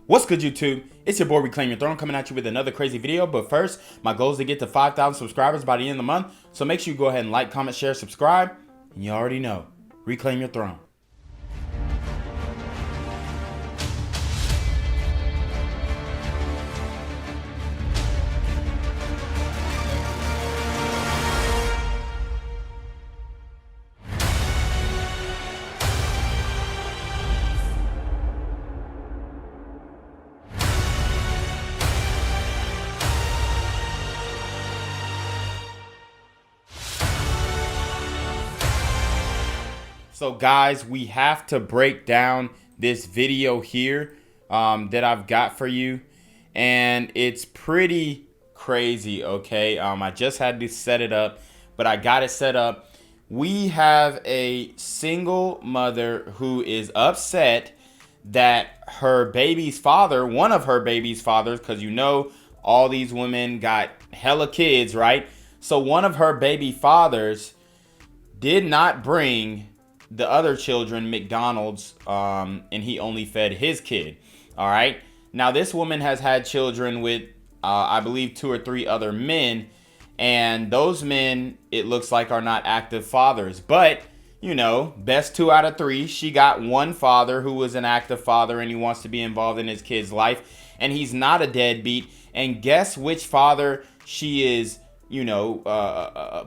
What's good, YouTube? It's your boy Reclaim Your Throne coming at you with another crazy video. But first, my goal is to get to 5,000 subscribers by the end of the month. So make sure you go ahead and like, comment, share, subscribe. And you already know, reclaim your throne. So guys, we have to break down this video here that I've got for you, and it's pretty crazy. Okay, I just had to set it up, but I got it set up. We have a single mother who is upset that her baby's father, one of her baby's fathers, because you know all these women got hella kids, right? So one of her baby fathers did not bring the other children McDonald's, and he only fed his kid. All right. Now this woman has had children with, I believe, 2 or 3 other men, and those men, it looks like, are not active fathers. But you know, best 2 out of 3. She got one father who was an active father, and he wants to be involved in his kid's life, and he's not a deadbeat. And guess which father she is, you know,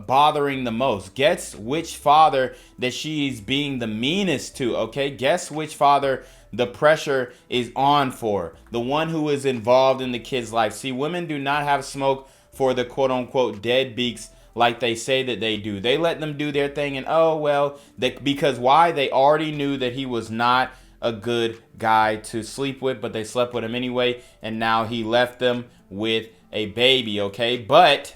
bothering the most? Guess which father that she's being the meanest to? Okay, guess which father the pressure is on for? The one who is involved in the kid's life. See, women do not have smoke for the quote-unquote deadbeats like they say that they do. They let them do their thing, and oh well, because why? They already knew that he was not a good guy to sleep with, but they slept with him anyway, and now he left them with a baby. Okay, but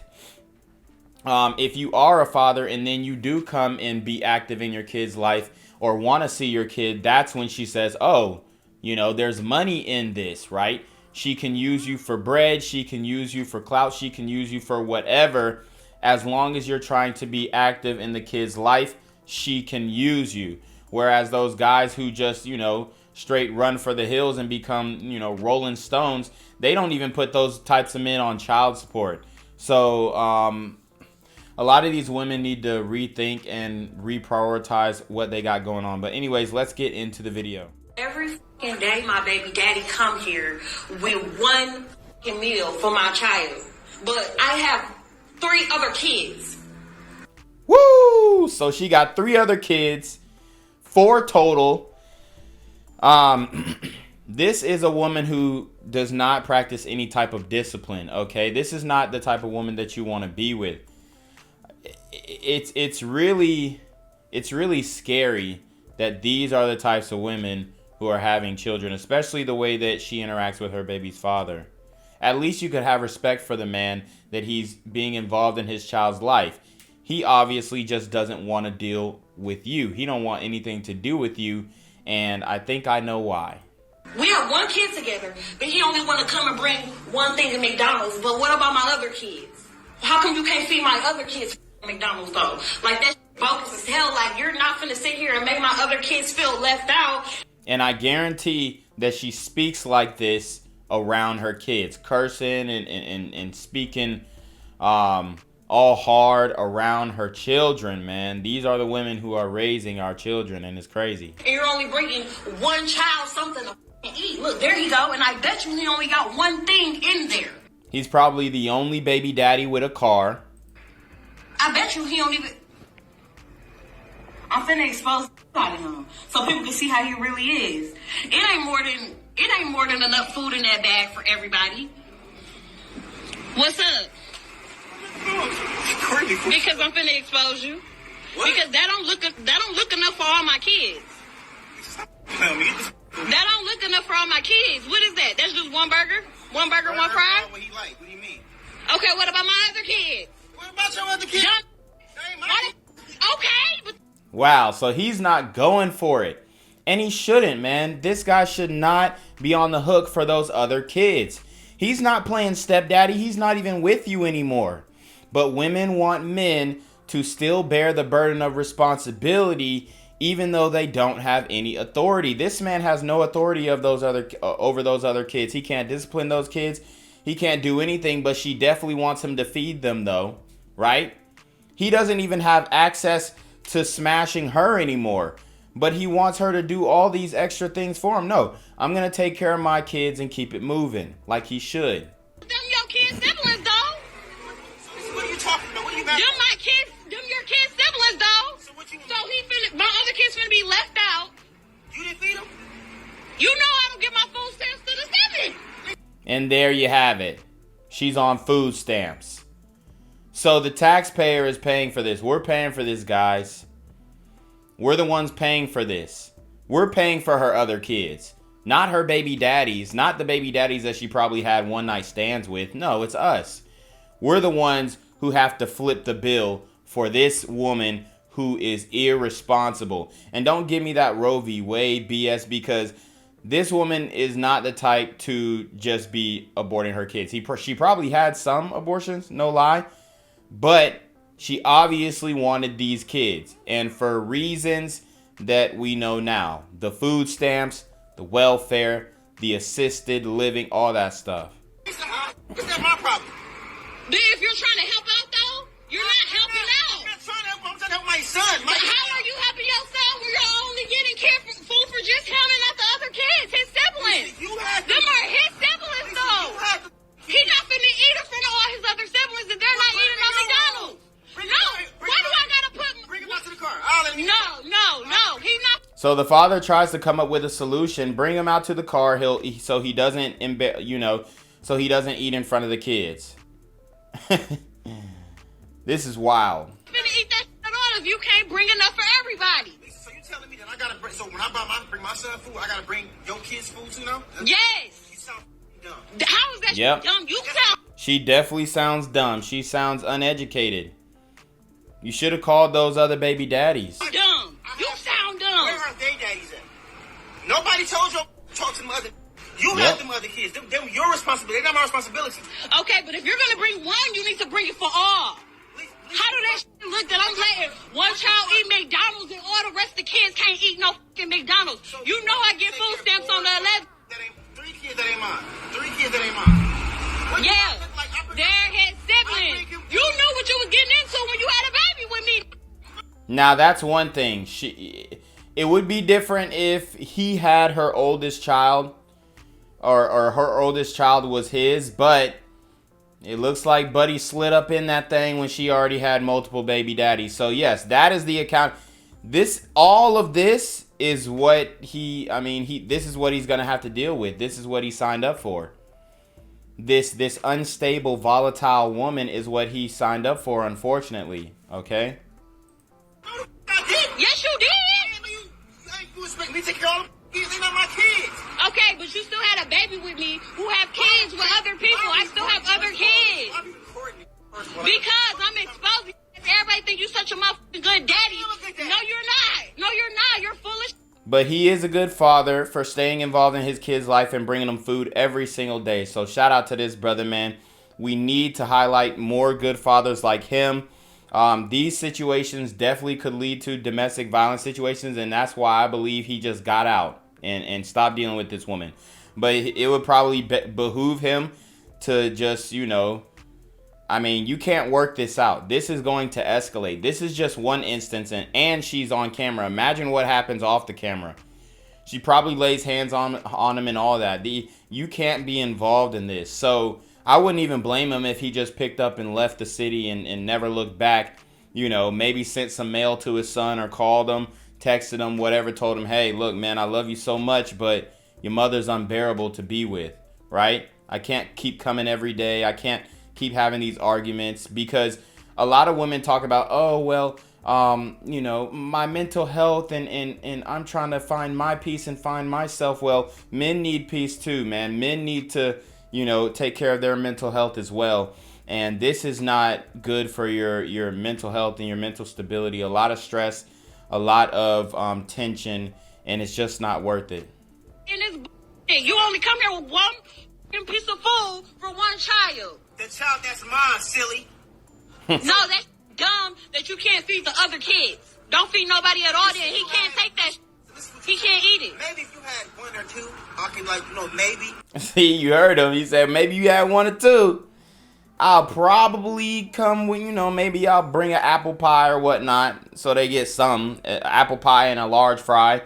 if you are a father and then you do come and be active in your kid's life or want to see your kid, that's when she says, oh, you know, there's money in this, right? She can use you for bread. She can use you for clout. She can use you for whatever. As long as you're trying to be active in the kid's life, she can use you. Whereas those guys who just, you know, straight run for the hills and become, you know, Rolling Stones, they don't even put those types of men on child support. So, a lot of these women need to rethink and reprioritize what they got going on. But anyways, let's get into the video. Every fucking day my baby daddy come here with one fucking meal for my child. But I have 3 other kids. Woo! So she got 3 other kids, 4 total. This is a woman who does not practice any type of discipline, okay? This is not the type of woman that you want to be with. It's really scary that these are the types of women who are having children, especially the way that she interacts with her baby's father. At least you could have respect for the man that he's being involved in his child's life. He obviously just doesn't want to deal with you. He don't want anything to do with you, and I think I know why. We have 1 kid together, but he only want to come and bring one thing to McDonald's. But what about my other kids? How come you can't feed my other kids McDonald's though? Like, that's bogus as hell. Like, you're not finna sit here and make my other kids feel left out. And I guarantee that she speaks like this around her kids, cursing and speaking all hard around her children, man. These are the women who are raising our children, and it's crazy. And you're only bringing one child something to eat. Look, there you go. And I bet you he only got one thing in there. He's probably the only baby daddy with a car. I bet you he don't even... I'm finna expose out of him so people can see how he really is. It ain't more than enough food in that bag for everybody. What's up? Because I'm finna expose you. What? Because that don't look enough for all my kids. That don't look enough for all my kids. What is that? That's just one burger? One burger, one fry? What he like? What do you mean? Okay, what about my other kids? What about your other kids? Okay, but... Wow, so he's not going for it. And he shouldn't, man. This guy should not be on the hook for those other kids. He's not playing stepdaddy. He's not even with you anymore. But women want men to still bear the burden of responsibility even though they don't have any authority. This man has no authority of those other over those other kids. He can't discipline those kids. He can't do anything, but she definitely wants him to feed them though, right? He doesn't even have access to smashing her anymore, but he wants her to do all these extra things for him. No, I'm going to take care of my kids and keep it moving like he should. Them your kids' siblings, though. What are you talking about? What are you mad Them about? my kids, them your kids' siblings, though. So what you So he finna, my other kids finna be left out. You didn't feed them? You know I don't give my food stamps to the siblings. And there you have it. She's on food stamps. So the taxpayer is paying for this. We're paying for this, guys. We're the ones paying for this. We're paying for her other kids. Not her baby daddies. Not the baby daddies that she probably had one night stands with. No, it's us. We're the ones who have to flip the bill for this woman who is irresponsible. And don't give me that Roe v. Wade BS, because this woman is not the type to just be aborting her kids. She probably had some abortions, no lie. But she obviously wanted these kids. And for reasons that we know now. The food stamps, the welfare, the assisted living, all that stuff. Is that my problem? But if you're trying to help out, though, you're not helping out. I'm not trying to help. I'm trying to help my son. But how are you helping your son when you're only getting food for just him and not the other kids, his siblings? You have to. Them are his siblings, though. You have to. He not finna eat in front of all his other siblings and they're not eating on McDonald's. No, why do I gotta put... Bring him out to the car. I'll let him. No, he not... So the father tries to come up with a solution. Bring him out to the car. So he doesn't so he doesn't eat in front of the kids. This is wild. Finna eat that shit on if you can't bring enough for everybody. So you telling me that I gotta bring? So when I bring my son food, I gotta bring your kids food too now? Yes. You sound dumb. How is that Yep. shit dumb? You sound She definitely sounds dumb. She sounds uneducated. You should have called those other baby daddies. dumb. You sound Where dumb. are they daddies at? Nobody told you to talk to them other. You Yep. have them other kids. Them your responsibility. They're not my responsibility. Okay, but if you're gonna bring one, you need to bring it for all. How do that shit look that I'm letting one child eat McDonald's and all the rest of the kids can't eat no fucking McDonald's? You know I get food stamps on the 11th. That ain't 3 kids that ain't mine. 3 kids that ain't mine. What you Yeah, look like? they're his siblings. You knew what you was getting into when you had a baby with me. Now that's one thing. It would be different if he had her oldest child, or her oldest child was his, but it looks like Buddy slid up in that thing when she already had multiple baby daddies. So yes, that is the account. All of this is what this is what he's gonna have to deal with. This is what he signed up for. This unstable, volatile woman is what he signed up for, unfortunately. Okay. I did. Yes, you did. You expect me to take care of all them kids? They're not my kids. Okay, but you still had a baby with me who have kids with other people. I still have other kids. Why are you recording me? First of all, Because I'm exposing. Everybody think you such a motherfucking good daddy. No, you're not. No, you're not. You're foolish. But he is a good father for staying involved in his kid's life and bringing them food every single day. So shout out to this brother, man. We need to highlight more good fathers like him. These situations definitely could lead to domestic violence situations, and that's why I believe he just got out and stopped dealing with this woman. But it would probably behoove him to just, you can't work this out. This is going to escalate. This is just one instance, and she's on camera. Imagine what happens off the camera. She probably lays hands on him and all that. You can't be involved in this. So I wouldn't even blame him if he just picked up and left the city and never looked back. Maybe sent some mail to his son or called him, texted him, whatever, told him, hey, look, man, I love you so much, but your mother's unbearable to be with, right? I can't keep coming every day. I can't keep having these arguments, because a lot of women talk about, oh, well, my mental health and I'm trying to find my peace and find myself. Well, men need peace too, man. Men need to, take care of their mental health as well. And this is not good for your mental health and your mental stability. A lot of stress, a lot of tension, and it's just not worth it. And you only come here with one piece of food for one child. the child that's mine, silly. No, that's dumb that you can't feed the other kids. Don't feed nobody at all. Then he can't take that. He can't eat it. Maybe if you had one or two, I can maybe. See, you heard him. He said maybe you had one or two. I'll probably come with, maybe I'll bring an apple pie or whatnot so they get some. Apple pie and a large fry.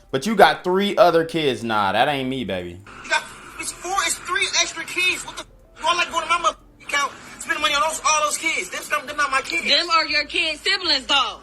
But you got 3 other kids. Nah, that ain't me, baby. It's 3 extra kids. What the you all like going to my account, spending money on all those kids. Them not my kids. Them are your kids' siblings, though.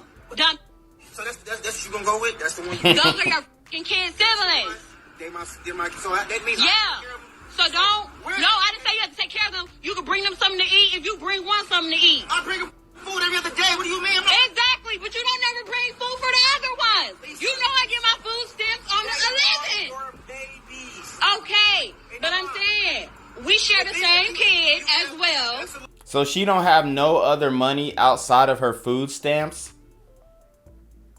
So that's what you gonna go with? That's the one Those are your fucking kids' siblings. They're my, so that means Yeah. So don't. No, I didn't say you have to take care of them. You can bring them something to eat if you bring one something to eat. I bring them food every other day. What do you mean? Exactly, but you don't never bring food for the other ones. You know I get my food stamps on the 11th. Babies. Okay, but I'm saying we share the same kid as well. So she don't have no other money outside of her food stamps?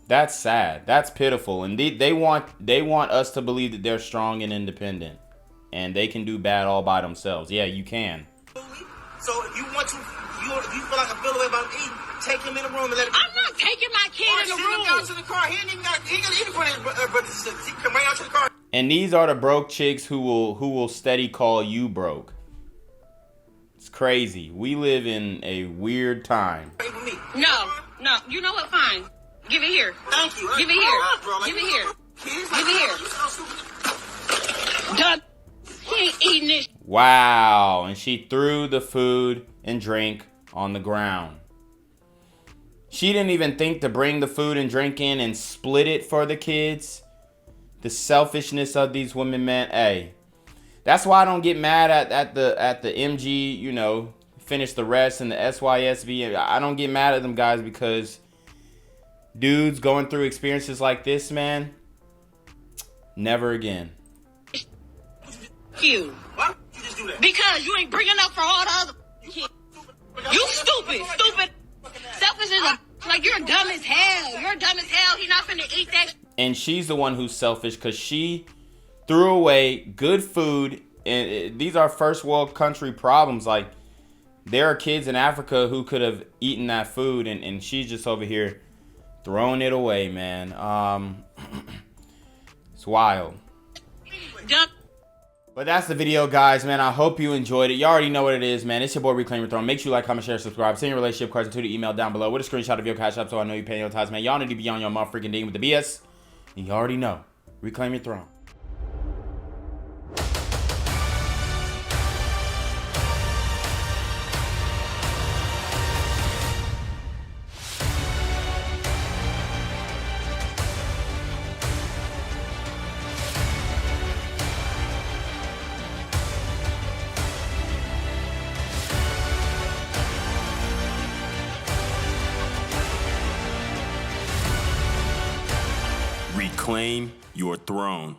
That's sad. That's pitiful. And they want us to believe that they're strong and independent. And they can do bad all by themselves. Yeah, you can. So if you want to, if you feel like I feel the way about eating, take him in the room and let him. I'm not taking my kid in the Send him down to room. the car. He ain't gonna eat in front of his brothers. He come right out to the car. And these are the broke chicks who will steady call you broke. It's crazy. We live in a weird time. No. You know what? Fine. Give it here. Thank you. Give it here. Bro, Give it here. Kids, Give it here. You sound stupid. Done. He ain't eating this. Wow. And she threw the food and drink on the ground. She didn't even think to bring the food and drink in and split it for the kids. The selfishness of these women, man. Hey, that's why I don't get mad at the MG, finish the rest and the SYSV. I don't get mad at them guys because dudes going through experiences like this, man, never again. You. Why would you just do that? Because you ain't bringing up for all the other kids. You stupid. Selfish as a... Like, you're dumb as hell. You're dumb as hell. He not finna eat that. And she's the one who's selfish because she threw away good food. And these are first world country problems. Like, there are kids in Africa who could have eaten that food. And she's just over here throwing it away, man. It's wild. Dumb. But that's the video, guys, man. I hope you enjoyed it. You already know what it is, man. It's your boy, Reclaim Your Throne. Make sure you like, comment, share, subscribe. Send your relationship questions to the email down below with a screenshot of your cash app so I know you're paying your tithes, man. Y'all need to be on your motherfucking ding with the BS. You already know. Reclaim your throne. Reclaim your throne.